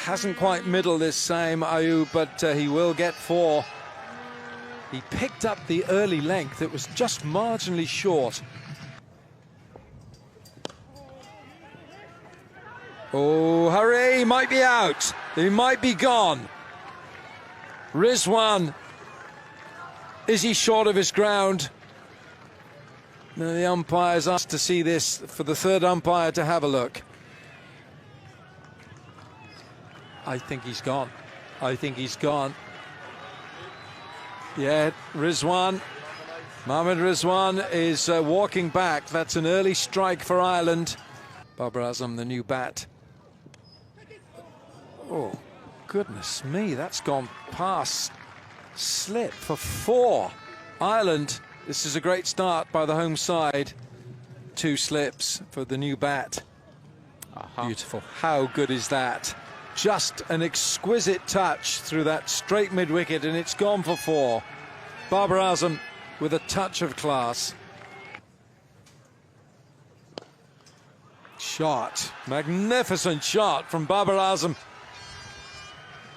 hasn't quite middled this time, Ayub, but he will get 4. He picked up the early length. It was just marginally short. Oh, hurry, he might be out. He might be gone. Rizwan, is he short of his ground? No, the umpire's asked to see this for the third umpire to have a look. I think he's gone. I think he's gone. Yeah, Rizwan. Mohamed Rizwan is walking back. That's an early strike for Ireland. Babar Azam, the new bat. Oh, goodness me, that's gone past slip for 4. Ireland, this is a great start by the home side. 2 slips for the new bat. Beautiful. How good is that? Just an exquisite touch through that straight mid-wicket, and it's gone for 4. Babar Azam with a touch of class. Shot. Magnificent shot from Babar Azam.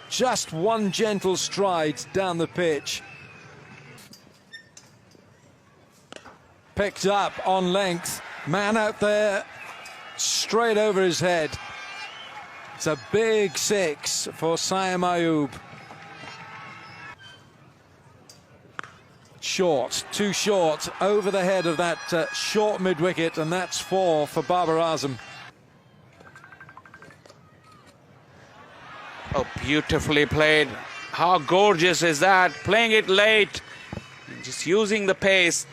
Just one gentle stride down the pitch. Picked up on length. Man out there, straight over his head. It's a big 6 for Saim Ayub. Short, too short, over the head of that short mid-wicket, and that's 4 for Babar Azam. Oh, beautifully played. How gorgeous is that? Playing it late, just using the pace.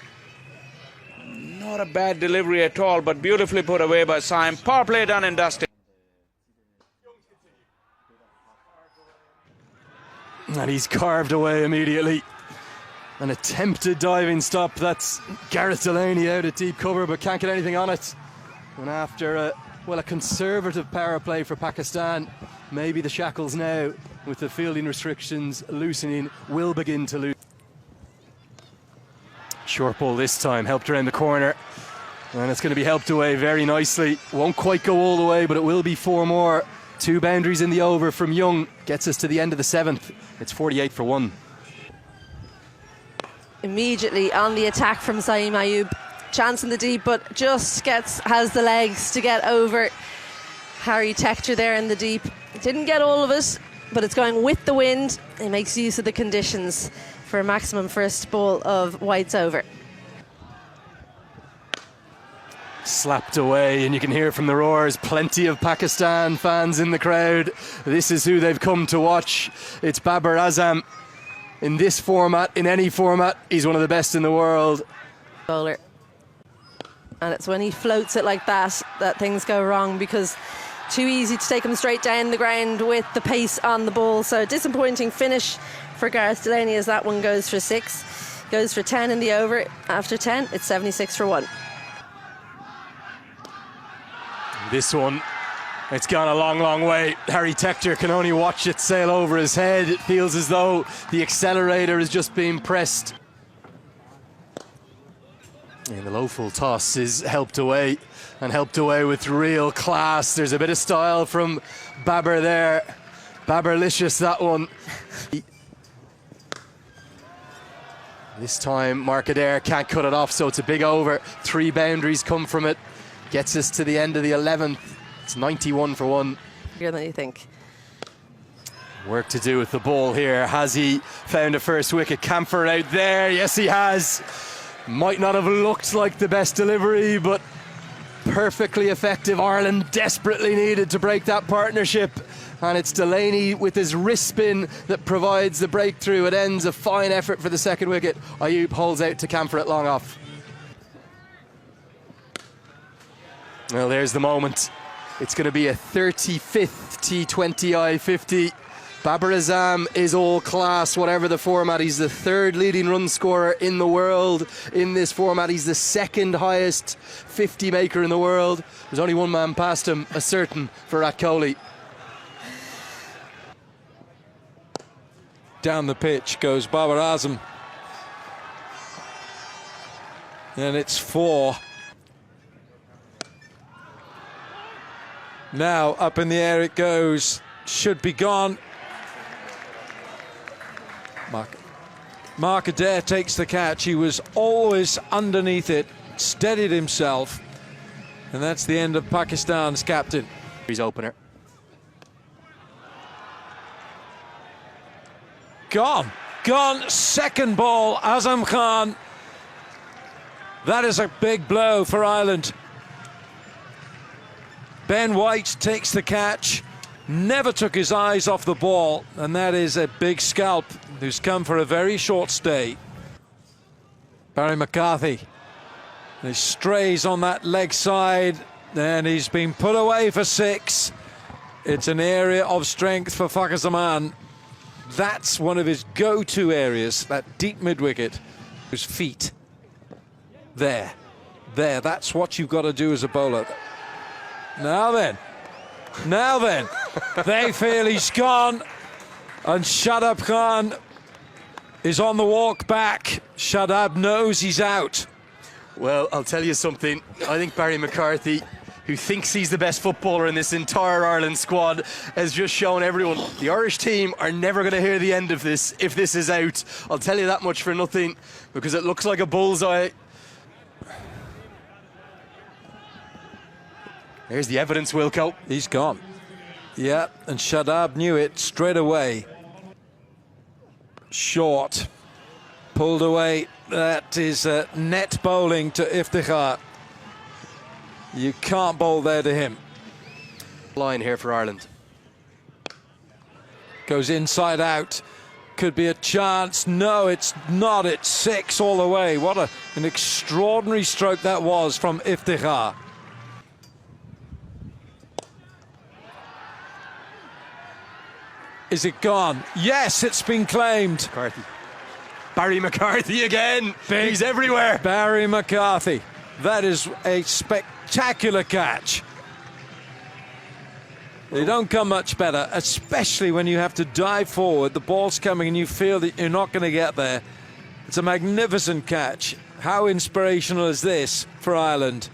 Not a bad delivery at all, but beautifully put away by Saim. Power play done and dusted. And he's carved away immediately. An attempted diving stop. That's Gareth Delaney out at deep cover, but can't get anything on it. And after a conservative power play for Pakistan, maybe the shackles now, with the fielding restrictions loosening, will begin to lose. Short ball this time, helped around the corner. And it's going to be helped away very nicely. Won't quite go all the way, but it will be 4 more. 2 boundaries in the over from Young. Gets us to the end of the 7th. It's 48 for 1. Immediately on the attack from Saim Ayub. Chance in the deep, but just has the legs to get over Harry Tector there in the deep. Didn't get all of it, but it's going with the wind. It makes use of the conditions for a maximum first ball of whites over. Slapped away, and you can hear from the roars, plenty of Pakistan fans in the crowd. This is who they've come to watch. It's Babar Azam. In this format, in any format, he's one of the best in the world. Bowler. And it's when he floats it like that things go wrong, because too easy to take him straight down the ground with the pace on the ball. So disappointing finish for Gareth Delaney, as that one goes for 6. Goes for 10 in the over. After 10, it's 76 for 1. This one, it's gone a long, long way. Harry Tector can only watch it sail over his head. It feels as though the accelerator is just being pressed. And the low full toss is helped away, and helped away with real class. There's a bit of style from Babar there. Babarlicious, that one. This time Markader can't cut it off, so it's a big over. 3 boundaries come from it. Gets us to the end of the 11th. It's 91 for 1. Bigger than you think. Work to do with the ball here. Has he found a first wicket? Camphor out there. Yes, he has. Might not have looked like the best delivery, but perfectly effective. Ireland desperately needed to break that partnership. And it's Delaney with his wrist spin that provides the breakthrough. It ends a fine effort for the second wicket. Ayub holds out to Camphor at long off. Well, there's the moment. It's going to be a 35th T20 I-50. Babar Azam is all class, whatever the format. He's the 3rd leading run scorer in the world in this format. He's the 2nd highest 50 maker in the world. There's only one man past him, a certain Virat Kohli. Down the pitch goes Babar Azam. And it's 4. Now up in the air it goes. should be gone. Mark Adair takes the catch. He was always underneath it, steadied himself, and that's the end of Pakistan's captain. His opener. Gone. Second ball, Azam Khan. That is a big blow for Ireland. Ben White takes the catch, never took his eyes off the ball, and that is a big scalp who's come for a very short stay. Barry McCarthy. He strays on that leg side, and he's been put away for 6. It's an area of strength for Fakhar Zaman. That's one of his go-to areas, that deep mid-wicket. His feet. There. That's what you've got to do as a bowler. Now then. They feel he's gone. And Shadab Khan is on the walk back. Shadab knows he's out. Well, I'll tell you something. I think Barry McCarthy, who thinks he's the best footballer in this entire Ireland squad, has just shown everyone the Irish team are never going to hear the end of this if this is out. I'll tell you that much for nothing, because it looks like a bullseye. There's the evidence, Wilco. He's gone. Yeah, and Shadab knew it straight away. Short. Pulled away. That is net bowling to Iftikhar. You can't bowl there to him. Line here for Ireland. Goes inside out. Could be a chance. No, it's not. It's 6 all the way. What an extraordinary stroke that was from Iftikhar. Is it gone? Yes, it's been claimed. McCarthy. Barry McCarthy again. He's everywhere. Barry McCarthy. That is a spectacular catch. They don't come much better, especially when you have to dive forward. The ball's coming and you feel that you're not going to get there. It's a magnificent catch. How inspirational is this for Ireland?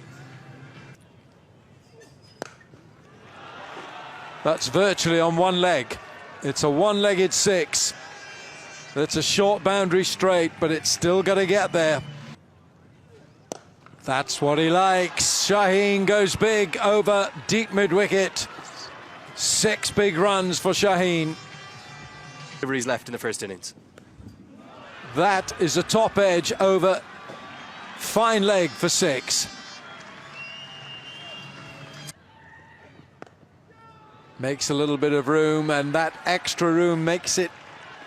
That's virtually on one leg. It's a one-legged 6. It's a short boundary straight, but it's still got to get there. That's what he likes. Shaheen goes big over deep mid-wicket. 6 big runs for Shaheen. He's left in the first innings. That is a top edge over fine leg for 6. Makes a little bit of room, and that extra room makes it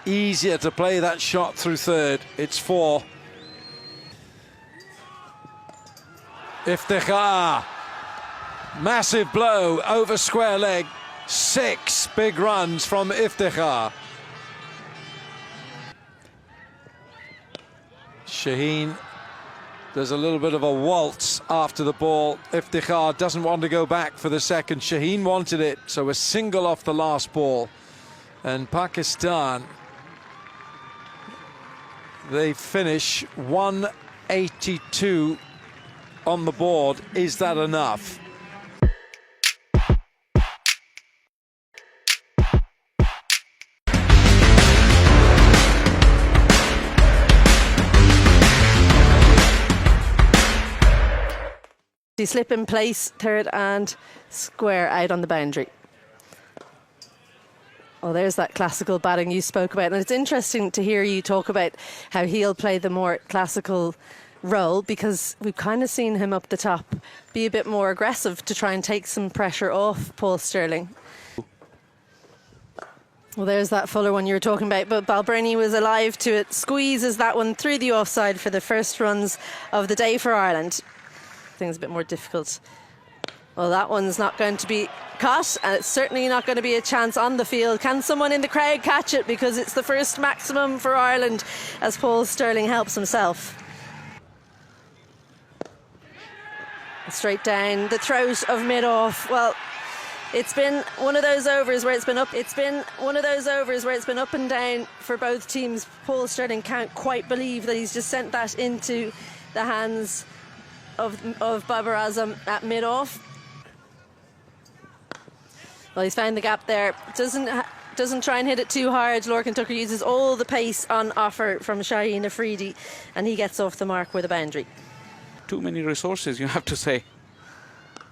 easier to play that shot through third. It's 4. Iftikhar. Massive blow over square leg. 6 big runs from Iftikhar. Shaheen does a little bit of a waltz after the ball. Iftikhar doesn't want to go back for the second. Shaheen wanted it, so a single off the last ball. And Pakistan, they finish 182 on the board. Is that enough? You slip in place, third and square out on the boundary. Well, there's that classical batting you spoke about. And it's interesting to hear you talk about how he'll play the more classical role, because we've kind of seen him up the top be a bit more aggressive to try and take some pressure off Paul Stirling. Well, there's that Fuller one you were talking about, but Balbirnie was alive to it. Squeezes that one through the offside for the first runs of the day for Ireland. Things a bit more difficult. Well, that one's not going to be caught, and it's certainly not going to be a chance on the field. Can someone in the crowd catch it? Because it's the first maximum for Ireland as Paul Stirling helps himself. Straight down the throat of mid-off. Well, it's been one of those overs where it's been up. It's been one of those overs where it's been up and down for both teams. Paul Stirling can't quite believe that he's just sent that into the hands of Babar Azam at mid-off. Well, he's found the gap there. Doesn't try and hit it too hard. Lorcan Tucker uses all the pace on offer from Shaheen Afridi, and he gets off the mark with a boundary. Too many resources, you have to say.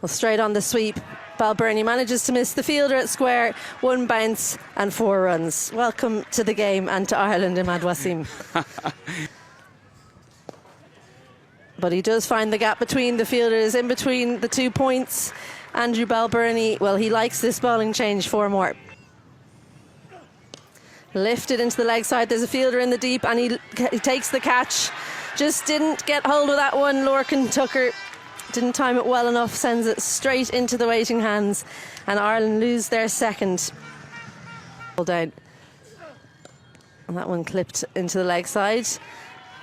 Well, straight on the sweep, Balbirnie manages to miss the fielder at square. 1 bounce and 4 runs. Welcome to the game and to Ireland, Imad Wasim. But he does find the gap between the fielders, in between the 2 points. Andrew Balbirnie, well, he likes this bowling change. 4 more. Lifted into the leg side. There's a fielder in the deep, and he takes the catch. Just didn't get hold of that one. Lorcan Tucker didn't time it well enough, sends it straight into the waiting hands, and Ireland lose their second. Down. And that one clipped into the leg side.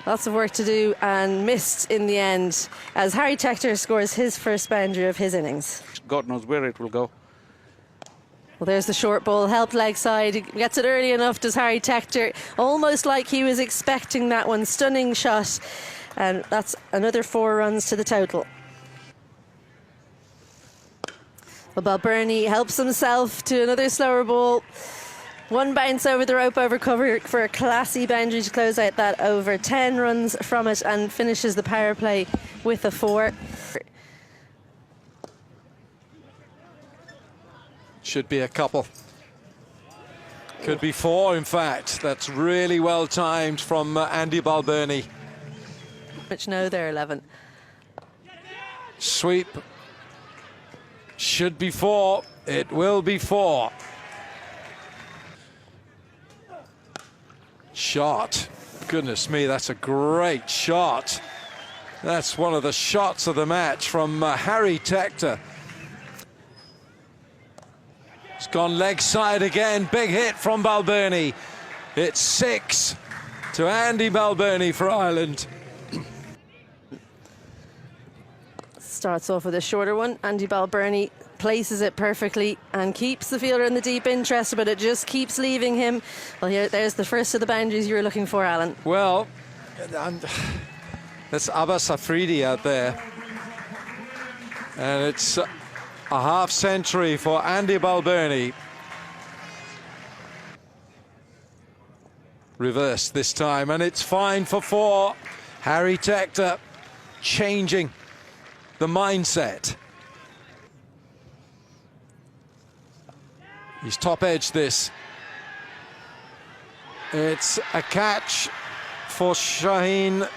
Lots of work to do, and missed in the end as Harry Tector scores his first boundary of his innings. God knows where it will go. Well, there's the short ball, helped leg side. He gets it early enough, does Harry Tector, almost like he was expecting that one. Stunning shot, and that's another 4 runs to the total. Well, Balbirnie helps himself to another slower ball. 1 bounce over the rope over cover for a classy boundary to close out that over. 10 runs from it, and finishes the power play with a 4. Should be a couple. Could be 4, in fact. That's really well timed from Andy Balbirnie. Which no, they're 11. Sweep. Should be 4. It will be 4. Shot. Goodness me, that's a great shot. That's one of the shots of the match from Harry Tector. It's gone leg side again. Big hit from Balbirnie. It's 6 to Andy Balbirnie for Ireland. Starts off with a shorter one. Andy Balbirnie places it perfectly and keeps the fielder in the deep interest, but it just keeps leaving him. Well, there's the first of the boundaries you were looking for, Alan. Well, that's Abbas Afridi out there. And it's a half century for Andy Balbirnie. Reverse this time, and it's fine for 4. Harry Tector changing the mindset. He's top edged this. It's a catch for Shaheen.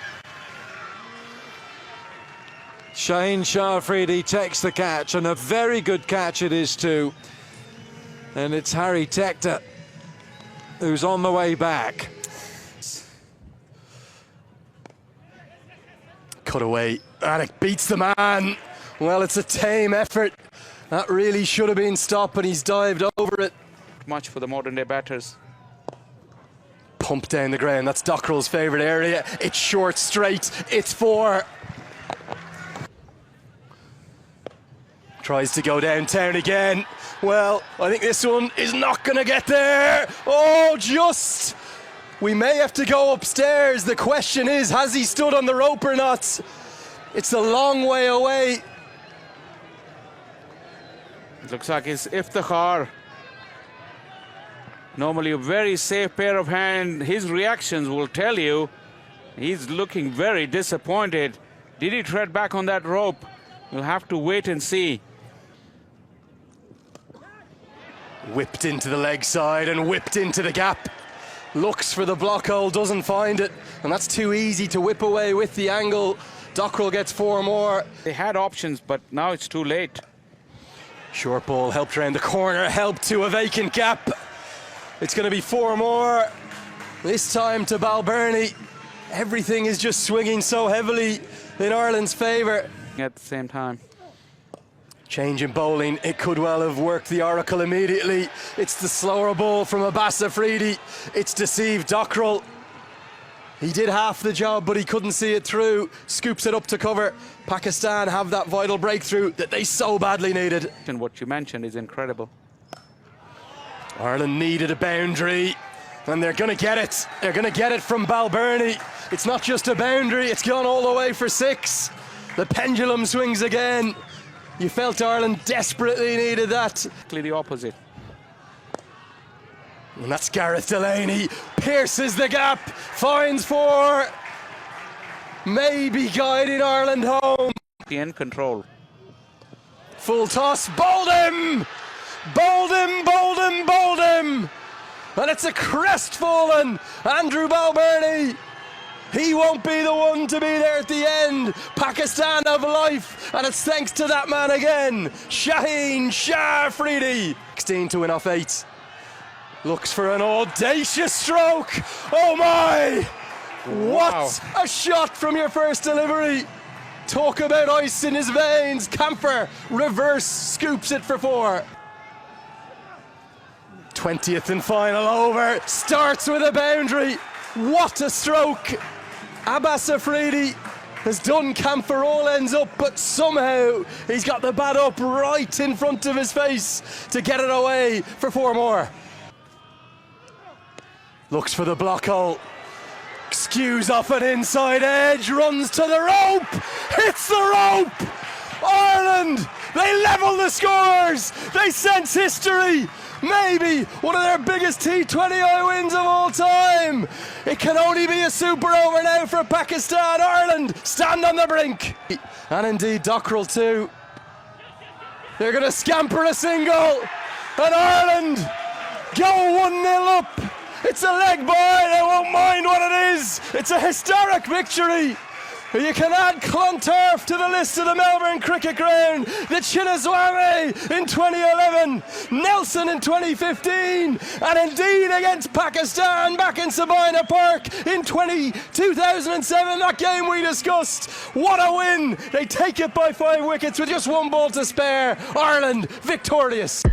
Shaheen Shah Afridi takes the catch, and a very good catch it is too. And it's Harry Tector who's on the way back. Cut away. Alec beats the man. Well, it's a tame effort. That really should have been stopped, but he's dived over it. Much for the modern day batters. Pump down the ground. That's Dockrell's favourite area. It's short, straight. It's 4. Tries to go downtown again. Well, I think this one is not going to get there. Oh, just. We may have to go upstairs. The question is, has he stood on the rope or not? It's a long way away. It looks like it's Iftikhar. Normally a very safe pair of hands. His reactions will tell you he's looking very disappointed. Did he tread back on that rope? We'll have to wait and see. Whipped into the leg side and whipped into the gap. Looks for the block hole, doesn't find it. And that's too easy to whip away with the angle. Dockrell gets 4 more. They had options, but now it's too late. Short ball helped around the corner, helped to a vacant gap. It's going to be 4 more. This time to Balbirnie. Everything is just swinging so heavily in Ireland's favour. At the same time. Change in bowling, it could well have worked the oracle immediately. It's the slower ball from Abbas Afridi. It's deceived Dockrell. He did half the job, but he couldn't see it through. Scoops it up to cover. Pakistan have that vital breakthrough that they so badly needed. And what you mentioned is incredible. Ireland needed a boundary, and they're going to get it. They're going to get it from Balbirnie. It's not just a boundary, it's gone all the way for 6. The pendulum swings again. You felt Ireland desperately needed that. The opposite. And that's Gareth Delaney. Pierces the gap. Finds 4. Maybe guiding Ireland home. In control. Full toss. Bowled him! Bowled him, bowled him, bowled him! And it's a crestfallen Andrew Balbirnie. He won't be the one to be there at the end. Pakistan have life, and it's thanks to that man again, Shaheen Shah Afridi. 16 to win off 8. Looks for an audacious stroke. Oh my! What a shot from your first delivery. Talk about ice in his veins. Camphor reverse scoops it for 4. 20th and final over. Starts with a boundary. What a stroke. Abbas Afridi has done Camphor all ends up, but somehow he's got the bat up right in front of his face to get it away for 4 more. Looks for the block hole. Skews off an inside edge, runs to the rope, hits the rope! Ireland, they level the scores! They sense history! Maybe one of their biggest T20 wins of all time! It can only be a super over now for Pakistan. Ireland stand on the brink! And indeed Dockrell too. They're going to scamper a single, and Ireland go 1-0 up. It's a leg bye, they won't mind what it is. It's a historic victory. You can add Clontarf to the list of the Melbourne Cricket Ground, the Chinnaswamy in 2011, Nelson in 2015, and indeed against Pakistan back in Sabina Park in 2007, that game we discussed. What a win! They take it by 5 wickets with just 1 ball to spare. Ireland victorious.